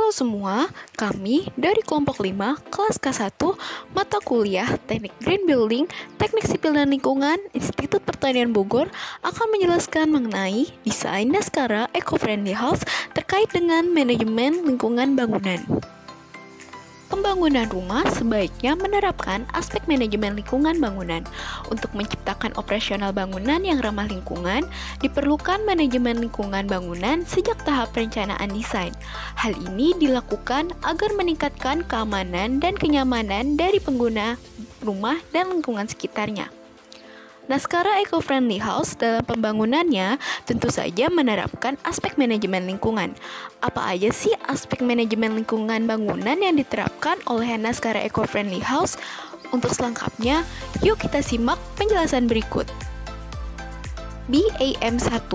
Halo semua, kami dari kelompok 5, kelas K1, mata kuliah Teknik Green Building, Teknik Sipil dan Lingkungan, Institut Pertanian Bogor akan menjelaskan mengenai desain naskah eco-friendly house terkait dengan manajemen lingkungan bangunan. Pembangunan rumah sebaiknya menerapkan aspek manajemen lingkungan bangunan. Untuk menciptakan operasional bangunan yang ramah lingkungan, diperlukan manajemen lingkungan bangunan sejak tahap perencanaan desain. Hal ini dilakukan agar meningkatkan keamanan dan kenyamanan dari pengguna rumah dan lingkungan sekitarnya. Naskah eco-friendly house dalam pembangunannya tentu saja menerapkan aspek manajemen lingkungan. Apa aja sih aspek manajemen lingkungan bangunan yang diterapkan oleh naskah eco-friendly house? Untuk selengkapnya, yuk kita simak penjelasan berikut. BAM1,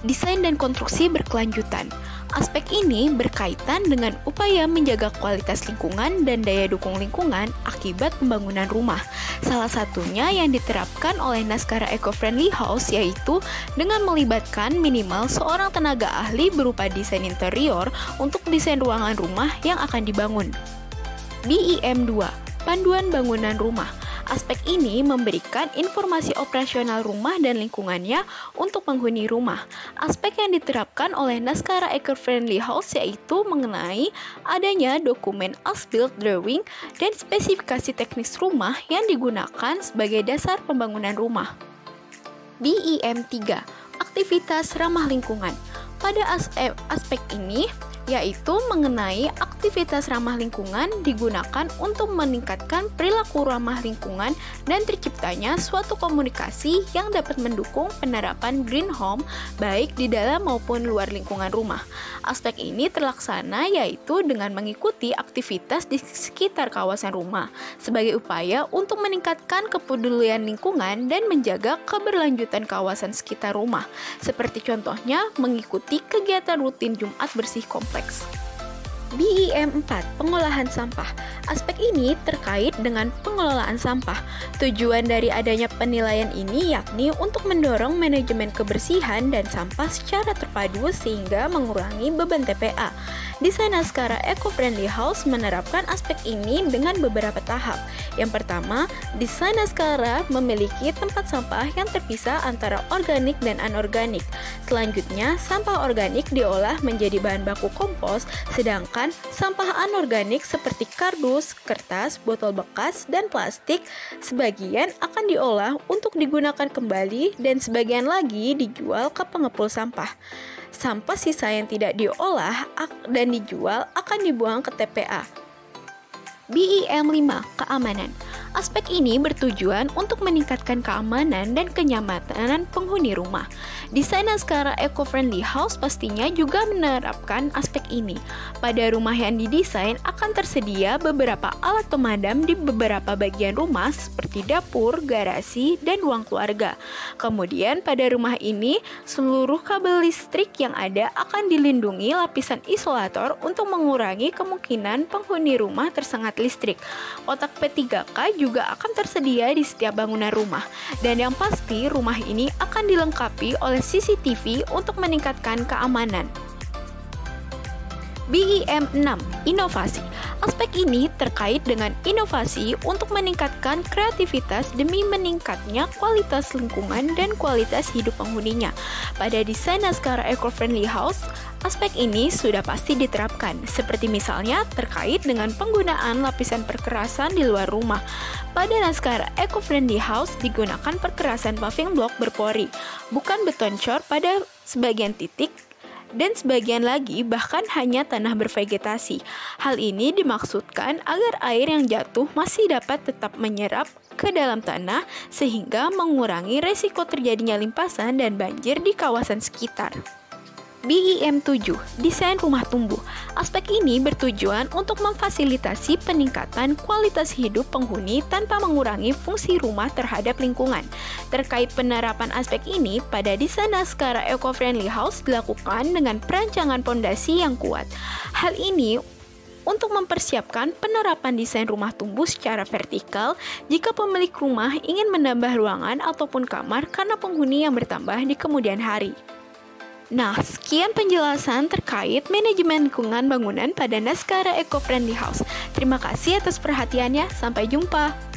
Desain dan Konstruksi Berkelanjutan. Aspek ini berkaitan dengan upaya menjaga kualitas lingkungan dan daya dukung lingkungan akibat pembangunan rumah. Salah satunya yang diterapkan oleh naskah eco-friendly house yaitu dengan melibatkan minimal seorang tenaga ahli berupa desain interior untuk desain ruangan rumah yang akan dibangun. BIM2, Panduan Bangunan Rumah. Aspek ini memberikan informasi operasional rumah dan lingkungannya untuk penghuni rumah. Aspek yang diterapkan oleh naskah eco-friendly house yaitu mengenai adanya dokumen as-built drawing dan spesifikasi teknis rumah yang digunakan sebagai dasar pembangunan rumah. BIM3, Aktivitas Ramah Lingkungan. Pada aspek ini, yaitu mengenai aktivitas ramah lingkungan digunakan untuk meningkatkan perilaku ramah lingkungan dan terciptanya suatu komunikasi yang dapat mendukung penerapan green home baik di dalam maupun luar lingkungan rumah. Aspek ini terlaksana yaitu dengan mengikuti aktivitas di sekitar kawasan rumah sebagai upaya untuk meningkatkan kepedulian lingkungan dan menjaga keberlanjutan kawasan sekitar rumah. Seperti contohnya mengikuti kegiatan rutin Jumat bersih kompleks. BIM4, Pengolahan Sampah. Aspek ini terkait dengan pengelolaan sampah. Tujuan dari adanya penilaian ini yakni untuk mendorong manajemen kebersihan dan sampah secara terpadu sehingga mengurangi beban TPA. Desain naskah eco-friendly house menerapkan aspek ini dengan beberapa tahap. Yang pertama, desain naskah memiliki tempat sampah yang terpisah antara organik dan anorganik. Selanjutnya, sampah organik diolah menjadi bahan baku kompos, sedangkan sampah anorganik seperti kardus, kertas, botol bekas, dan plastik sebagian akan diolah untuk digunakan kembali dan sebagian lagi dijual ke pengepul sampah. Sampah sisa yang tidak diolah dan dijual akan dibuang ke TPA. BIM5, Keamanan. Aspek ini bertujuan untuk meningkatkan keamanan dan kenyamanan penghuni rumah. Desain naskah eco-friendly house pastinya juga menerapkan aspek ini. Pada rumah yang didesain akan tersedia beberapa alat pemadam di beberapa bagian rumah seperti dapur, garasi, dan ruang keluarga. Kemudian pada rumah ini, seluruh kabel listrik yang ada akan dilindungi lapisan isolator untuk mengurangi kemungkinan penghuni rumah tersengat listrik. Kotak P3K juga akan tersedia di setiap bangunan rumah. Dan yang pasti, rumah ini akan dilengkapi oleh CCTV untuk meningkatkan keamanan. BIM6, Inovasi. Aspek ini terkait dengan inovasi untuk meningkatkan kreativitas demi meningkatnya kualitas lingkungan dan kualitas hidup penghuninya. Pada desain naskah eco-friendly house, aspek ini sudah pasti diterapkan, seperti misalnya terkait dengan penggunaan lapisan perkerasan di luar rumah. Pada naskah eco-friendly house digunakan perkerasan paving block berpori, bukan beton cor pada sebagian titik, dan sebagian lagi bahkan hanya tanah bervegetasi. Hal ini dimaksudkan agar air yang jatuh masih dapat tetap menyerap ke dalam tanah sehingga mengurangi resiko terjadinya limpasan dan banjir di kawasan sekitar. BIM7, Desain Rumah Tumbuh. Aspek ini bertujuan untuk memfasilitasi peningkatan kualitas hidup penghuni tanpa mengurangi fungsi rumah terhadap lingkungan. Terkait penerapan aspek ini, pada desain naskah eco-friendly house dilakukan dengan perancangan pondasi yang kuat. Hal ini untuk mempersiapkan penerapan desain rumah tumbuh secara vertikal jika pemilik rumah ingin menambah ruangan ataupun kamar karena penghuni yang bertambah di kemudian hari. Nah, sekian penjelasan terkait manajemen lingkungan bangunan pada Naskara Eco Friendly House. Terima kasih atas perhatiannya. Sampai jumpa.